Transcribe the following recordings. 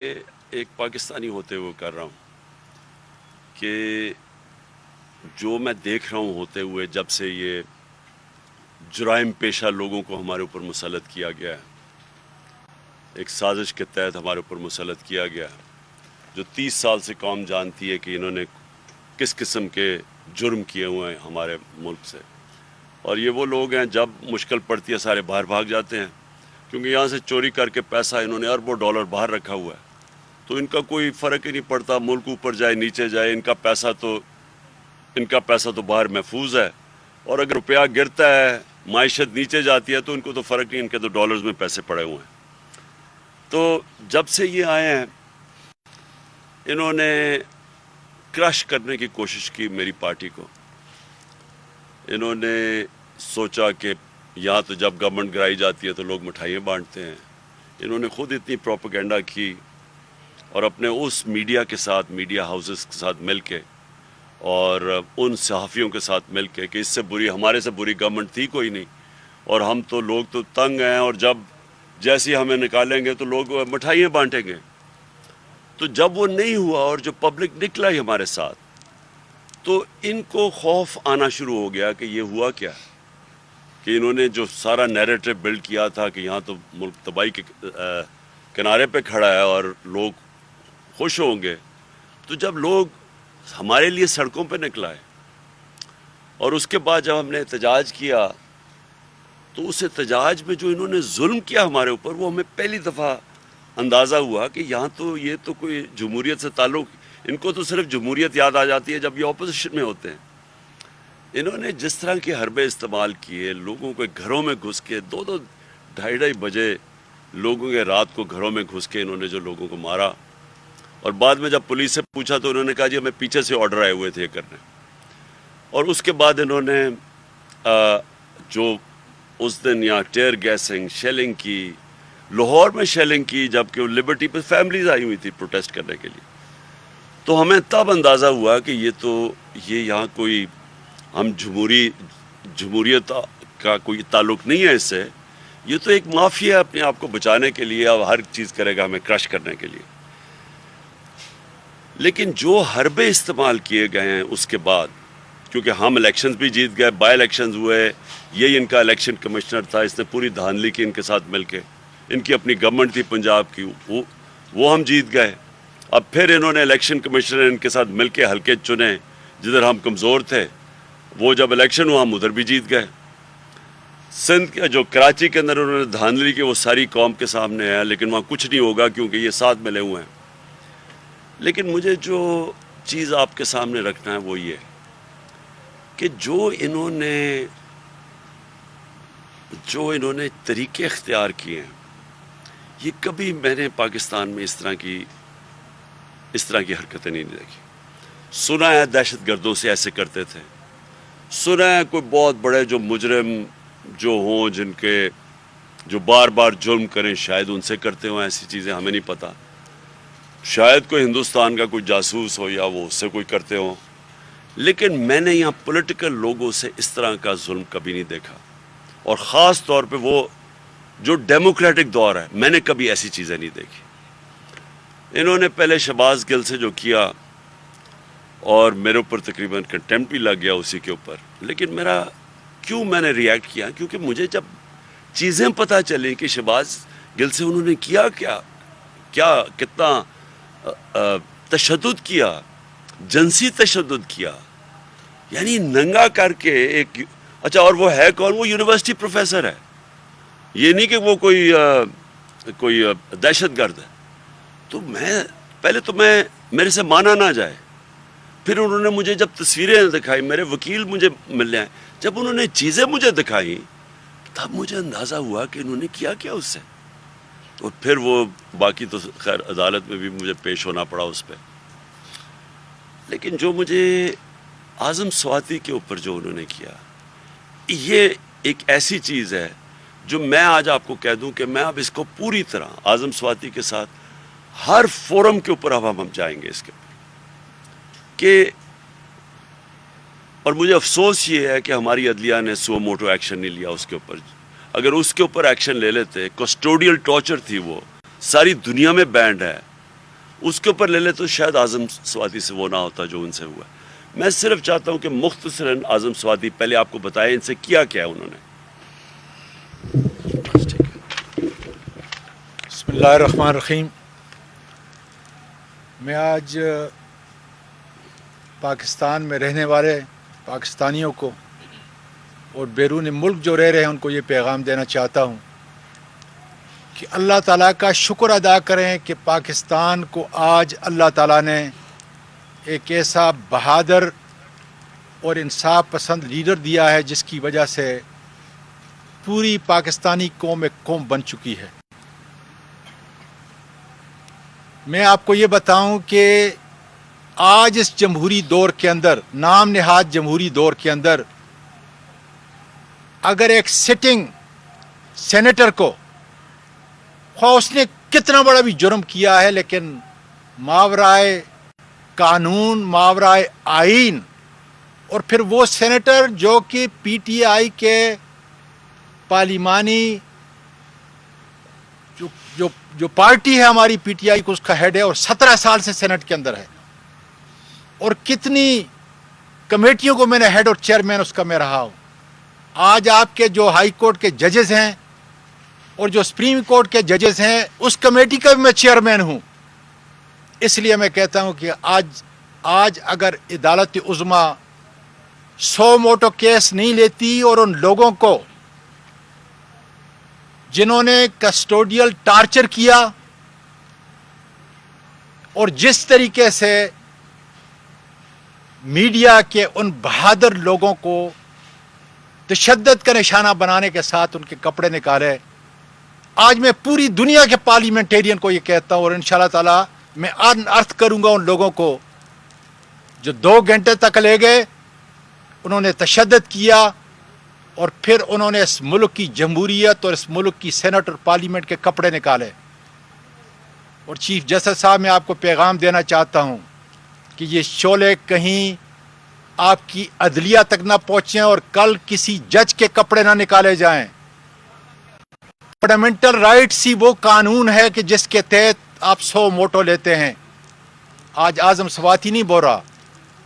ایک پاکستانی ہوتے ہوئے کر رہا ہوں کہ جو میں دیکھ رہا ہوں ہوتے ہوئے جب سے یہ جرائم پیشہ لوگوں کو ہمارے اوپر مسلط کیا گیا ہے، ایک سازش کے تحت ہمارے اوپر مسلط کیا گیا ہے، جو 30 سال سے قوم جانتی ہے کہ انہوں نے کس قسم کے جرم کیے ہوئے ہیں ہمارے ملک سے، اور یہ وہ لوگ ہیں جب مشکل پڑتی ہے سارے باہر بھاگ جاتے ہیں، کیونکہ یہاں سے چوری کر کے پیسہ انہوں نے اربوں ڈالر باہر رکھا ہوا ہے، تو ان کا کوئی فرق ہی نہیں پڑتا، ملک اوپر جائے نیچے جائے، ان کا پیسہ تو باہر محفوظ ہے، اور اگر روپیہ گرتا ہے معیشت نیچے جاتی ہے تو ان کو تو فرق نہیں، ان کے تو ڈالرز میں پیسے پڑے ہوئے ہیں۔ تو جب سے یہ آئے ہیں انہوں نے کرش کرنے کی کوشش کی میری پارٹی کو، انہوں نے سوچا کہ یہاں تو جب گورنمنٹ گرائی جاتی ہے تو لوگ مٹھائیاں بانٹتے ہیں، انہوں نے خود اتنی پروپیگنڈا کی اور اپنے اس میڈیا کے ساتھ، میڈیا ہاؤسز کے ساتھ مل کے اور ان صحافیوں کے ساتھ مل کے کہ اس سے بری، ہمارے سے بری گورنمنٹ تھی کوئی نہیں، اور ہم تو لوگ تو تنگ ہیں، اور جب جیسی ہمیں نکالیں گے تو لوگ مٹھائیاں بانٹیں گے۔ تو جب وہ نہیں ہوا اور جو پبلک نکلا ہی ہمارے ساتھ، تو ان کو خوف آنا شروع ہو گیا کہ یہ ہوا کیا، کہ انہوں نے جو سارا نیریٹو بلڈ کیا تھا کہ یہاں تو ملک تباہی کے کنارے پہ کھڑا ہے اور لوگ خوش ہوں گے، تو جب لوگ ہمارے لیے سڑکوں پہ نکلا ہے اور اس کے بعد جب ہم نے احتجاج کیا تو اس احتجاج میں جو انہوں نے ظلم کیا ہمارے اوپر، وہ ہمیں پہلی دفعہ اندازہ ہوا کہ یہاں تو یہ تو کوئی جمہوریت سے تعلق، ان کو تو صرف جمہوریت یاد آ جاتی ہے جب یہ اپوزیشن میں ہوتے ہیں۔ انہوں نے جس طرح کے حربے استعمال کیے، لوگوں کے گھروں میں گھس کے 2-2 ڈھائی بجے لوگوں کے رات کو گھروں میں گھس کے انہوں نے جو لوگوں کو مارا، اور بعد میں جب پولیس سے پوچھا تو انہوں نے کہا جی ہمیں پیچھے سے آرڈر آئے ہوئے تھے یہ کرنے، اور اس کے بعد انہوں نے جو اس دن یہاں ٹیئر گیسنگ، شیلنگ کی، لاہور میں شیلنگ کی، جبکہ وہ لبرٹی پہ فیملیز آئی ہوئی تھی پروٹیسٹ کرنے کے لیے، تو ہمیں تب اندازہ ہوا کہ یہ یہاں کوئی ہم جمہوریت کا کوئی تعلق نہیں ہے اس سے، یہ تو ایک مافیا اپنے آپ کو بچانے کے لیے اب ہر چیز کرے گا ہمیں کرش کرنے کے لیے۔ لیکن جو حربے استعمال کیے گئے ہیں اس کے بعد، کیونکہ ہم الیکشنز بھی جیت گئے، بائی الیکشنز ہوئے، یہی ان کا الیکشن کمشنر تھا، اس نے پوری دھاندلی کی ان کے ساتھ مل کے، ان کی اپنی گورنمنٹ تھی پنجاب کی، وہ ہم جیت گئے۔ اب پھر انہوں نے الیکشن کمشنر ان کے ساتھ مل کے حلقے چنے جدھر ہم کمزور تھے، وہ جب الیکشن ہوا ہم ادھر بھی جیت گئے۔ سندھ کے جو کراچی کے اندر انہوں نے دھاندلی کی وہ ساری قوم کے سامنے ہے، لیکن وہاں کچھ نہیں ہوگا کیونکہ یہ ساتھ ملے ہوئے ہیں۔ لیکن مجھے جو چیز آپ کے سامنے رکھنا ہے وہ یہ کہ جو انہوں نے طریقے اختیار کیے ہیں، یہ کبھی میں نے پاکستان میں اس طرح کی حرکتیں نہیں دیکھی۔ سنا ہے دہشت گردوں سے ایسے کرتے تھے، سنا ہے کوئی بہت بڑے جو مجرم جو ہوں جن کے جو بار بار جرم کریں شاید ان سے کرتے ہوں ایسی چیزیں، ہمیں نہیں پتہ، شاید کوئی ہندوستان کا کوئی جاسوس ہو یا وہ اس سے کوئی کرتے ہوں، لیکن میں نے یہاں پولیٹیکل لوگوں سے اس طرح کا ظلم کبھی نہیں دیکھا، اور خاص طور پہ وہ جو ڈیموکریٹک دور ہے میں نے کبھی ایسی چیزیں نہیں دیکھی۔ انہوں نے پہلے شہباز گل سے جو کیا اور میرے اوپر تقریباً کنٹمپٹ بھی لگ گیا اسی کے اوپر، لیکن میں نے ریئیکٹ کیا کیونکہ مجھے جب چیزیں پتہ چلیں کہ شہباز گل سے انہوں نے کیا کتنا تشدد کیا، جنسی تشدد کیا، یعنی ننگا کر کے ایک، اچھا اور وہ ہے کون؟ وہ یونیورسٹی پروفیسر ہے، یہ نہیں کہ وہ کوئی دہشت گرد ہے۔ تو میرے سے مانا نہ جائے، پھر انہوں نے مجھے جب تصویریں دکھائی، میرے وکیل مجھے ملنے آئے، جب انہوں نے چیزیں مجھے دکھائیں تب مجھے اندازہ ہوا کہ انہوں نے کیا اس سے، اور پھر وہ باقی تو خیر عدالت میں بھی مجھے پیش ہونا پڑا اس پہ۔ لیکن جو مجھے اعظم سواتی کے اوپر جو انہوں نے کیا، یہ ایک ایسی چیز ہے جو میں آج آپ کو کہہ دوں کہ میں اب اس کو پوری طرح اعظم سواتی کے ساتھ ہر فورم کے اوپر اب ہم جائیں گے اس کے اوپر کہ، اور مجھے افسوس یہ ہے کہ ہماری عدلیہ نے سو موٹو ایکشن نہیں لیا اس کے اوپر۔ اگر اس کے اوپر ایکشن لے لیتے، کسٹوڈیل ٹارچر تھی وہ، ساری دنیا میں بینڈ ہے، اس کے اوپر لے لے تو شاید اعظم سوادی سے وہ نہ ہوتا جو ان سے ہوا. میں صرف چاہتا ہوں کہ مختصراً اعظم سوادی پہلے آپ کو بتائیں ان سے کیا کیا انہوں نے. بسم اللہ الرحمن الرحیم. میں آج پاکستان میں رہنے والے پاکستانیوں کو اور بیرون ملک جو رہ رہے ہیں ان کو یہ پیغام دینا چاہتا ہوں کہ اللہ تعالیٰ کا شکر ادا کریں کہ پاکستان کو آج اللہ تعالیٰ نے ایک ایسا بہادر اور انصاف پسند لیڈر دیا ہے جس کی وجہ سے پوری پاکستانی قوم ایک قوم بن چکی ہے. میں آپ کو یہ بتاؤں کہ آج اس جمہوری دور کے اندر، نام نہاد جمہوری دور کے اندر، اگر ایک سٹنگ سینیٹر کو خواہ اس نے کتنا بڑا بھی جرم کیا ہے لیکن ماورائے قانون، ماورائے آئین، اور پھر وہ سینیٹر جو کہ پی ٹی آئی کے پارلیمانی جو پارٹی ہے ہماری پی ٹی آئی کو، اس کا ہیڈ ہے اور 17 سال سے سینٹ کے اندر ہے، اور کتنی کمیٹیوں کو میں نے ہیڈ اور چیئرمین اس کا میں رہا ہوں. آج آپ کے جو ہائی کورٹ کے ججز ہیں اور جو سپریم کورٹ کے ججز ہیں اس کمیٹی کا بھی میں چیئرمین ہوں. اس لیے میں کہتا ہوں کہ آج اگر عدالت عظمیٰ 100 موٹو کیس نہیں لیتی اور ان لوگوں کو جنہوں نے کسٹوڈیل ٹارچر کیا اور جس طریقے سے میڈیا کے ان بہادر لوگوں کو تشدد کا نشانہ بنانے کے ساتھ ان کے کپڑے نکالے، آج میں پوری دنیا کے پارلیمنٹیرین کو یہ کہتا ہوں اور انشاءاللہ تعالی میں ارتھ کروں گا ان لوگوں کو جو 2 گھنٹے تک لے گئے، انہوں نے تشدد کیا اور پھر انہوں نے اس ملک کی جمہوریت اور اس ملک کی سینٹ اور پارلیمنٹ کے کپڑے نکالے. اور چیف جسٹس صاحب میں آپ کو پیغام دینا چاہتا ہوں کہ یہ شعلے کہیں آپ کی عدلیہ تک نہ پہنچیں اور کل کسی جج کے کپڑے نہ نکالے جائیں. فنڈامنٹل رائٹس ہی وہ قانون ہے کہ جس کے تحت آپ 100 موٹو لیتے ہیں. آج اعظم سوادی نہیں بول رہا،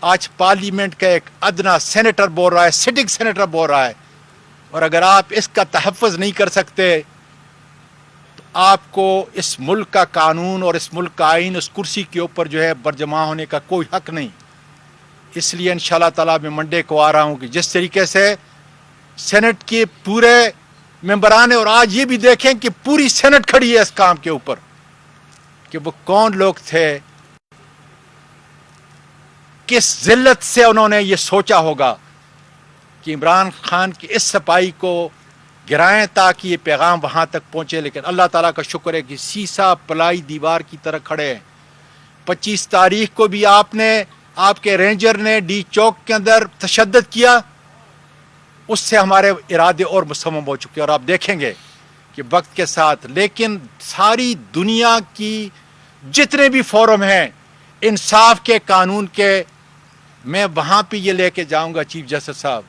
آج پارلیمنٹ کا ایک ادنا سینیٹر بول رہا ہے، سٹنگ سینیٹر بول رہا ہے. اور اگر آپ اس کا تحفظ نہیں کر سکتے تو آپ کو اس ملک کا قانون اور اس ملک کا آئین اس کرسی کے اوپر جو ہے برجمع ہونے کا کوئی حق نہیں. اس لیے انشاءاللہ تعالیٰ میں منڈے کو آ رہا ہوں کہ جس طریقے سے سینٹ کے پورے ممبران، اور آج یہ بھی دیکھیں کہ پوری سینٹ کھڑی ہے اس کام کے اوپر کہ وہ کون لوگ تھے، کس ذلت سے انہوں نے یہ سوچا ہوگا کہ عمران خان کی اس صفائی کو گرائیں تاکہ یہ پیغام وہاں تک پہنچے. لیکن اللہ تعالیٰ کا شکر ہے کہ سیسا پلائی دیوار کی طرح کھڑے ہیں. 25 تاریخ کو بھی آپ کے رینجر نے ڈی چوک کے اندر تشدد کیا، اس سے ہمارے ارادے اور مصمم ہو چکے اور آپ دیکھیں گے کہ وقت کے ساتھ. لیکن ساری دنیا کی جتنے بھی فورم ہیں انصاف کے، قانون کے، میں وہاں پہ یہ لے کے جاؤں گا چیف جسٹس صاحب.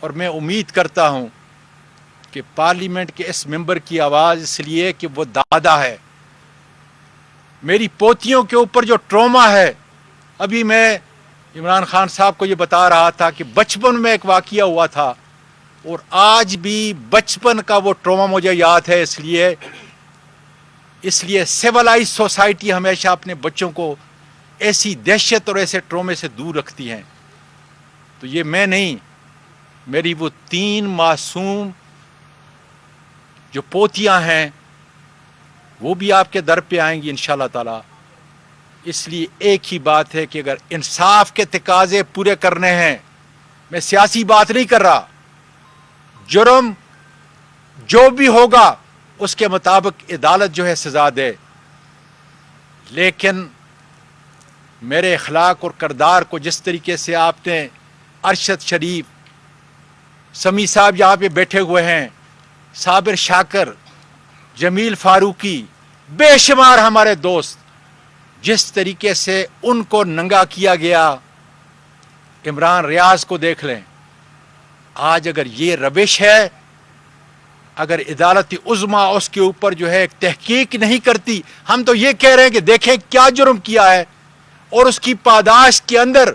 اور میں امید کرتا ہوں کہ پارلیمنٹ کے اس ممبر کی آواز اس لیے کہ وہ دادا ہے. میری پوتیوں کے اوپر جو ٹروما ہے، ابھی میں عمران خان صاحب کو یہ بتا رہا تھا کہ بچپن میں ایک واقعہ ہوا تھا اور آج بھی بچپن کا وہ ٹروما مجھے یاد ہے. اس لیے سیولائز سوسائٹی ہمیشہ اپنے بچوں کو ایسی دہشت اور ایسے ٹرومے سے دور رکھتی ہیں. تو یہ میں نہیں، میری وہ 3 معصوم جو پوتیاں ہیں وہ بھی آپ کے در پہ آئیں گی انشاءاللہ تعالی. اس لیے ایک ہی بات ہے کہ اگر انصاف کے تقاضے پورے کرنے ہیں، میں سیاسی بات نہیں کر رہا، جرم جو بھی ہوگا اس کے مطابق عدالت جو ہے سزا دے، لیکن میرے اخلاق اور کردار کو جس طریقے سے آپ نے ارشد شریف، سمیع صاحب یہاں پہ بیٹھے ہوئے ہیں، صابر شاکر، جمیل فاروقی، بے شمار ہمارے دوست، جس طریقے سے ان کو ننگا کیا گیا، عمران ریاض کو دیکھ لیں. آج اگر یہ روش ہے، اگر عدالت عظمیٰ اس کے اوپر جو ہے ایک تحقیق نہیں کرتی، ہم تو یہ کہہ رہے ہیں کہ دیکھیں کیا جرم کیا ہے اور اس کی پاداش کے اندر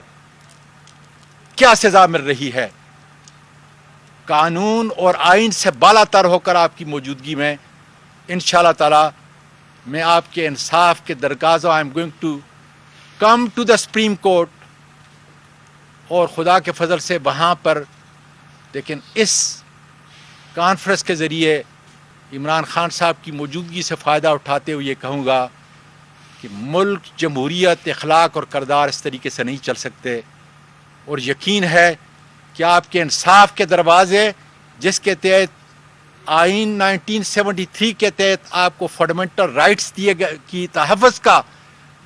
کیا سزا مل رہی ہے. قانون اور آئین سے بالا تر ہو کر آپ کی موجودگی میں انشاءاللہ تعالی میں آپ کے انصاف کے درگاہ I am going to come to the Supreme Court, اور خدا کے فضل سے وہاں پر لیکن اس کانفرنس کے ذریعے عمران خان صاحب کی موجودگی سے فائدہ اٹھاتے ہوئے یہ کہوں گا کہ ملک، جمہوریت، اخلاق اور کردار اس طریقے سے نہیں چل سکتے، اور یقین ہے کہ آپ کے انصاف کے دروازے جس کے تحت آئین 1973 کے تحت آپ کو فنڈامنٹل رائٹس دیے گئے کی تحفظ کا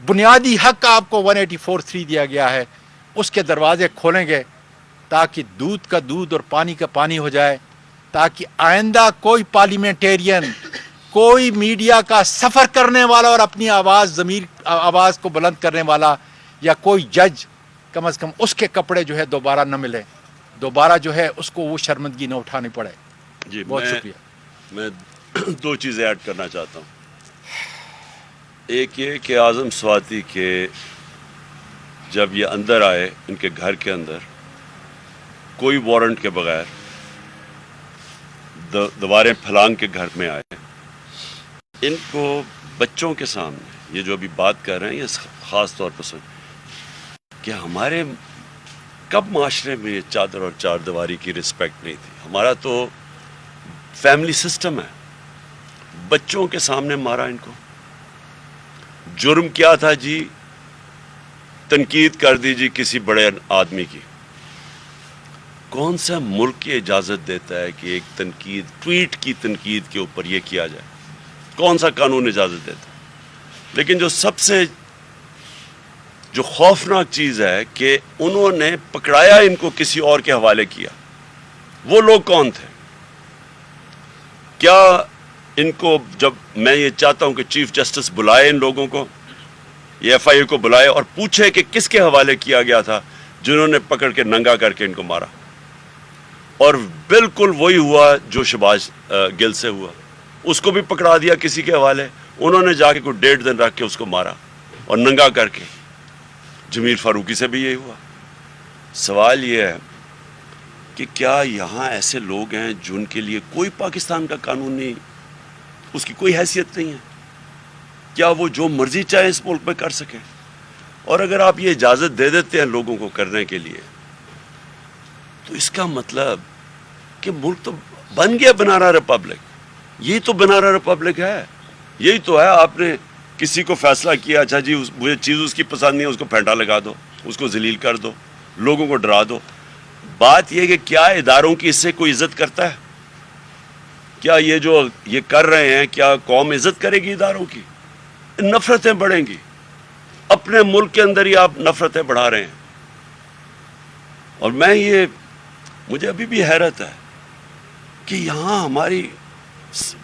بنیادی حق آپ کو 184(3) دیا گیا ہے، اس کے دروازے کھولیں گے تاکہ دودھ کا دودھ اور پانی کا پانی ہو جائے، تاکہ آئندہ کوئی پارلیمنٹیرین، کوئی میڈیا کا سفر کرنے والا اور اپنی آواز کو بلند کرنے والا یا کوئی جج کم از کم اس کے کپڑے جو ہے دوبارہ نہ ملے، دوبارہ جو ہے اس کو وہ شرمندگی نہ اٹھانی پڑے. جی بہت شکریہ. میں دو چیزیں ایڈ کرنا چاہتا ہوں. ایک یہ کہ اعظم سواتی کے جب یہ اندر آئے ان کے گھر کے اندر کوئی وارنٹ کے بغیر دیواریں پھلانگ کے گھر میں آئے، ان کو بچوں کے سامنے یہ جو ابھی بات کر رہے ہیں یہ خاص طور پر سن کہ ہمارے کب معاشرے میں یہ چادر اور چار دیواری کی رسپیکٹ نہیں تھی. ہمارا تو فیملی سسٹم ہے. بچوں کے سامنے مارا ان کو. جرم کیا تھا جی؟ تنقید کر دی جی کسی بڑے آدمی کی. کون سا ملک یہ اجازت دیتا ہے کہ ایک تنقید، ٹویٹ کی تنقید کے اوپر یہ کیا جائے؟ کون سا قانون اجازت دیتا ہے؟ لیکن جو سب سے جو خوفناک چیز ہے کہ انہوں نے پکڑایا ان کو کسی اور کے حوالے کیا. وہ لوگ کون تھے؟ کیا ان کو، جب میں یہ چاہتا ہوں کہ چیف جسٹس بلائے ان لوگوں کو، یہ ایف آئی اے کو بلائے اور پوچھے کہ کس کے حوالے کیا گیا تھا جنہوں نے پکڑ کے ننگا کر کے ان کو مارا. اور بالکل وہی ہوا جو شہباز گل سے ہوا، اس کو بھی پکڑا دیا کسی کے حوالے، انہوں نے جا کے کوئی 1.5 دن رکھ کے اس کو مارا اور ننگا کر کے. جمیل فاروقی سے بھی یہی ہوا. سوال یہ ہے کہ کیا یہاں ایسے لوگ ہیں جن کے لیے کوئی پاکستان کا قانون نہیں، اس کی کوئی حیثیت نہیں ہے؟ کیا وہ جو مرضی چاہے اس ملک میں کر سکیں؟ اور اگر آپ یہ اجازت دے دیتے ہیں لوگوں کو کرنے کے لیے تو اس کا مطلب کہ ملک تو بن گیا بنارا ریپبلک. یہی تو بنارا ریپبلک ہے، یہی تو ہے. آپ نے کسی کو فیصلہ کیا، اچھا جی مجھے چیز اس کی پسند نہیں ہے، اس کو پھینٹا لگا دو، اس کو ذلیل کر دو، لوگوں کو ڈرا دو. بات یہ کہ کیا اداروں کی اس سے کوئی عزت کرتا ہے؟ کیا یہ جو یہ کر رہے ہیں کیا قوم عزت کرے گی اداروں کی؟ نفرتیں بڑھیں گی. اپنے ملک کے اندر ہی آپ نفرتیں بڑھا رہے ہیں. اور مجھے ابھی بھی حیرت ہے کہ یہاں ہماری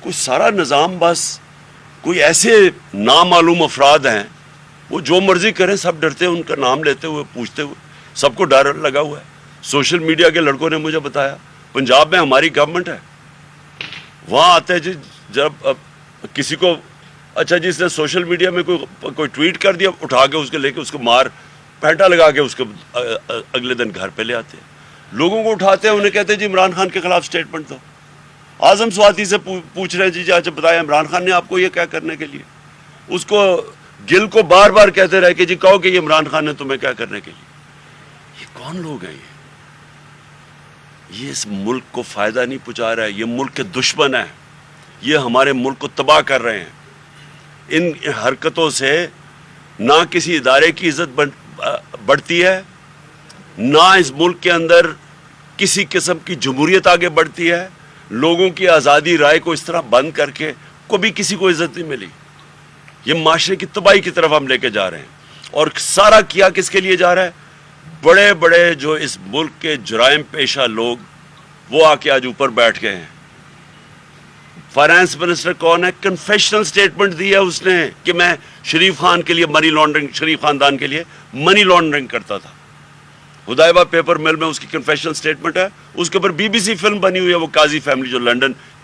کوئی سارا نظام بس کوئی ایسے نامعلوم افراد ہیں، وہ جو مرضی کریں، سب ڈرتے ہیں ان کا نام لیتے ہوئے، پوچھتے ہوئے. سب کو ڈر لگا ہوا ہے. سوشل میڈیا کے لڑکوں نے مجھے بتایا پنجاب میں ہماری گورنمنٹ ہے، وہاں آتے ہیں جی جب کسی کو اچھا جی اس نے سوشل میڈیا میں کوئی ٹویٹ کر دیا، اٹھا کے اس کے لے کے اس کو مار پینٹا لگا کے اس کو اگلے دن گھر پہ لے آتے ہیں. لوگوں کو اٹھاتے ہیں، انہیں کہتے ہیں جی عمران خان کے خلاف سٹیٹمنٹ دو. اعظم سواتی سے پوچھ رہے ہیں جی اچھا بتائیں عمران خان نے آپ کو یہ کیا کرنے کے لیے؟ اس کو گل کو بار بار کہتے رہے کہ جی کہو کہ یہ عمران خان نے تمہیں کیا کرنے کے لیے. یہ کون لوگ ہیں؟ یہ اس ملک کو فائدہ نہیں پہنچا رہا ہے. یہ ملک کے دشمن ہیں، یہ ہمارے ملک کو تباہ کر رہے ہیں. ان حرکتوں سے نہ کسی ادارے کی عزت بڑھتی ہے، نہ اس ملک کے اندر کسی قسم کی جمہوریت آگے بڑھتی ہے. لوگوں کی آزادی رائے کو اس طرح بند کر کے کبھی کسی کو عزت نہیں ملی. یہ معاشرے کی تباہی کی طرف ہم لے کے جا رہے ہیں. اور سارا کیا کس کے لیے جا رہا ہے؟ بڑے بڑے جو اس ملک کے جرائم پیشہ لوگ، وہ آ کے آج اوپر بیٹھ گئے ہیں. فائنانس منسٹر کون ہے؟ کنفیشنل سٹیٹمنٹ دی ہے اس نے کہ میں شریف خان کے لیے منی لانڈرنگ، شریف خاندان کے لیے منی لانڈرنگ کرتا تھا. ہدایبہ پیپر مل میں اس کی کنفیشنل سٹیٹمنٹ ہے. اس کے اوپر BBC فلم بنی ہوئی ہے، وہ قاضی فیملی جو لندن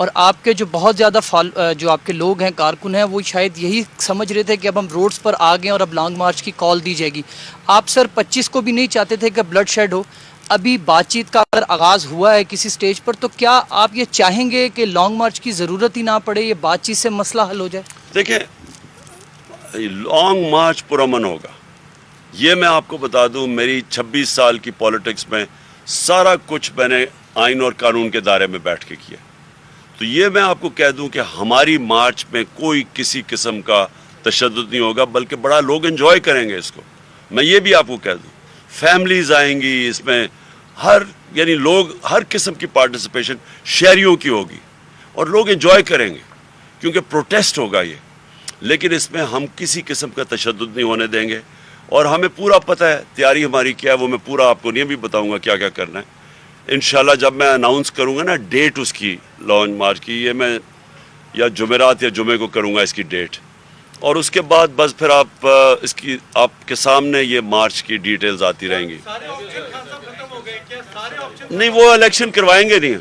اور آپ کے جو بہت زیادہ جو آپ کے لوگ ہیں کارکن ہیں وہ شاید یہی سمجھ رہے تھے کہ اب ہم روڈز پر آ گئے اور اب لانگ مارچ کی کال دی جائے گی. آپ سر 25 کو بھی نہیں چاہتے تھے کہ بلڈ شیڈ ہو. ابھی بات چیت کا اگر آغاز ہوا ہے کسی سٹیج پر تو کیا آپ یہ چاہیں گے کہ لانگ مارچ کی ضرورت ہی نہ پڑے, یہ بات چیت سے مسئلہ حل ہو جائے؟ دیکھیں لانگ مارچ پرامن ہوگا. یہ میں آپ کو بتا دوں, میری 26 سال کی پالیٹکس میں سارا کچھ میں نے آئین اور قانون کے دائرے میں بیٹھ کے کیا. تو یہ میں آپ کو کہہ دوں کہ ہماری مارچ میں کوئی کسی قسم کا تشدد نہیں ہوگا, بلکہ بڑا لوگ انجوائے کریں گے اس کو. میں یہ بھی آپ کو کہہ دوں, فیملیز آئیں گی اس میں, یعنی لوگ ہر قسم کی پارٹیسپیشن شہریوں کی ہوگی اور لوگ انجوائے کریں گے کیونکہ پروٹیسٹ ہوگا یہ. لیکن اس میں ہم کسی قسم کا تشدد نہیں ہونے دیں گے اور ہمیں پورا پتہ ہے تیاری ہماری کیا ہے. وہ میں پورا آپ کو نہیں بھی بتاؤں گا کیا کیا کرنا ہے. انشاءاللہ جب میں اناؤنس کروں گا نا ڈیٹ اس کی لانچ مارچ کی, یہ میں یا جمعرات یا جمعے کو کروں گا اس کی ڈیٹ, اور اس کے بعد بس پھر آپ کے سامنے یہ مارچ کی ڈیٹیلز آتی رہیں گی. نہیں وہ الیکشن کروائیں گے نہیں.